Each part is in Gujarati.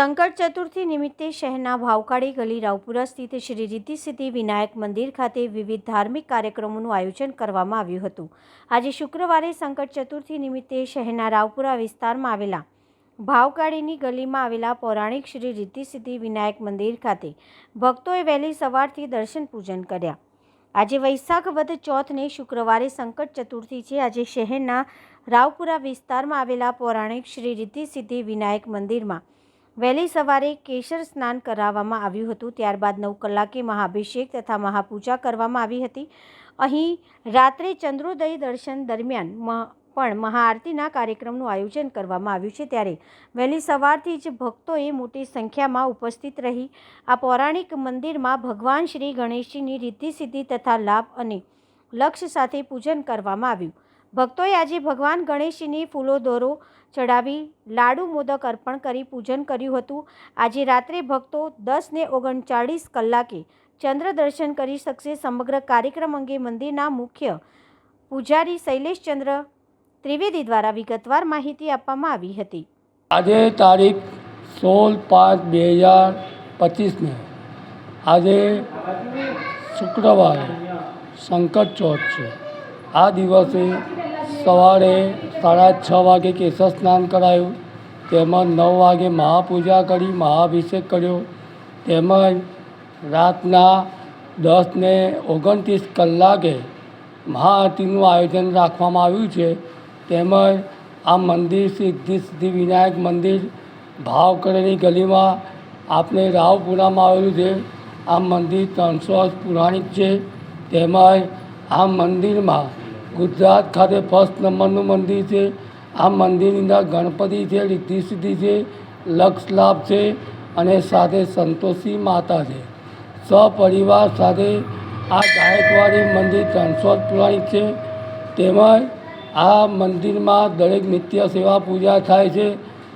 સંકટ ચતુર્થી નિમિત્તે શહેરના ભાવકાળી ગલી રાવપુરા સ્થિત શ્રી રિદ્ધિ સિદ્ધિ વિનાયક મંદિર ખાતે વિવિધ ધાર્મિક કાર્યક્રમોનું આયોજન કરવામાં આવ્યું હતું। આજે શુક્રવારે સંકટ ચતુર્થી નિમિત્તે શહેરના રાવપુરા વિસ્તારમાં આવેલા ભાવકાળીની ગલીમાં આવેલા પૌરાણિક શ્રી રિદ્ધિ સિદ્ધિ વિનાયક મંદિર ખાતે ભક્તોએ વહેલી સવારથી દર્શન પૂજન કર્યા। આજે વૈશાખ વદ ચોથને શુક્રવારે સંકટ ચતુર્થી છે। આજે શહેરના રાવપુરા વિસ્તારમાં આવેલા પૌરાણિક શ્રી રિદ્ધિ સિદ્ધિ વિનાયક મંદિરમાં વહેલી સવારે કેસર સ્નાન કરાવવામાં આવ્યું હતું। ત્યારબાદ 9 કલાકે મહાઅભિષેક તથા મહાપૂજા કરવામાં આવી હતી। અહીં રાત્રે ચંદ્રોદય દર્શન દરમિયાન પણ મહાઆરતીના કાર્યક્રમનું આયોજન કરવામાં આવ્યું છે। ત્યારે વહેલી સવારથી જ ભક્તોએ મોટી સંખ્યામાં ઉપસ્થિત રહી આ પૌરાણિક મંદિરમાં ભગવાન શ્રી ગણેશજીની રિદ્ધિ સિદ્ધિ તથા લાભ અને લક્ષ્ય સાથે પૂજન કરવામાં આવ્યું। ભક્તોએ આજે ભગવાન ગણેશજીની ફૂલો દોરો ચડાવી લાડુ મોદક અર્પણ કરી પૂજન કર્યું હતું। આજે રાત્રે ભક્તો 10:39 કલાકે ચંદ્ર દર્શન કરી શકશે। સમગ્ર કાર્યક્રમ અંગે મંદિરના મુખ્ય પૂજારી શૈલેષચંદ્ર ત્રિવેદી દ્વારા વિગતવાર માહિતી આપવામાં આવી હતી। આજે તારીખ 16/5/2025 આજે શુક્રવારે સંકટ ચોથ છે। આ દિવસે સવારે 6:30 વાગે કેસર સ્નાન કરાયું, તેમજ 9 વાગે મહાપૂજા કરી મહાઅભિષેક કર્યો, તેમજ રાતના 10:29 કલાકે મહાઆરતીનું આયોજન રાખવામાં આવ્યું છે। તેમજ આ મંદિર રિદ્ધિ સિદ્ધિ વિનાયક મંદિર ભાવકાળીની ગલીમાં આપણે રાવપુરામાં આવેલું છે। આ મંદિર 300 વર્ષ પૌરાણિક છે। તેમજ આ મંદિરમાં ગુજરાત ખાતે ફર્સ્ટ નંબરનું મંદિર છે। આ મંદિરની અંદર ગણપતિ છે, રિદ્ધિ સિદ્ધિ છે, લક્ષ લાભ છે અને સાથે સંતોષી માતા છે। સપરિવાર સાથે આ ગાયકવાડી મંદિર 300 વર્ષ પૌરાણિક છે। તેમજ આ મંદિરમાં દરેક નિત્ય સેવા પૂજા થાય છે।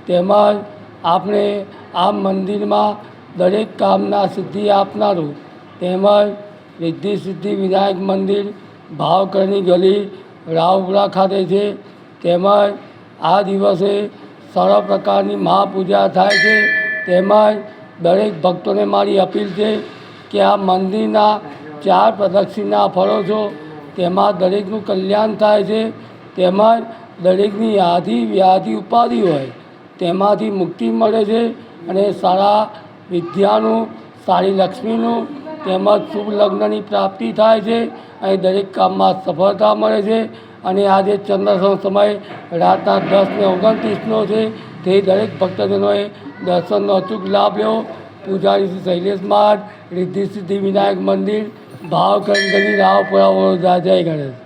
તેમજ આપણે આ મંદિરમાં દરેક કામના સિદ્ધિ આપનારું તેમજ રિદ્ધિ સિદ્ધિ વિનાયક મંદિર ભાવકાળીની ગલી રાવપુરા ખાતે છે। તેમજ આ દિવસે સર્વ પ્રકારની મહાપૂજા થાય છે। તેમજ દરેક ભક્તોને મારી અપીલ છે કે આ મંદિરના 4 પ્રદક્ષિણા ફરો છો, તેમાં દરેકનું કલ્યાણ થાય છે। તેમજ દરેકની આધિ વ્યાધિ ઉપાધિ હોય તેમાંથી મુક્તિ મળે છે અને સારા વિદ્યાનું, સારી લક્ષ્મીનું તેમજ શુભ લગ્નની પ્રાપ્તિ થાય છે અને દરેક કામમાં સફળતા મળે છે। અને આજે ચંદ્રગ્રહણ સમય રાતના 10:29નો છે, તે દરેક ભક્તજનોએ દર્શનનો અચૂક લાભ લેવો। પૂજારી શ્રી શૈલેષ મહારાજ, રિદ્ધિ સિદ્ધિ વિનાયક મંદિર, ભાવકાળી ગલી, રાવપુરા, વડોદરા। જય ગણેશ।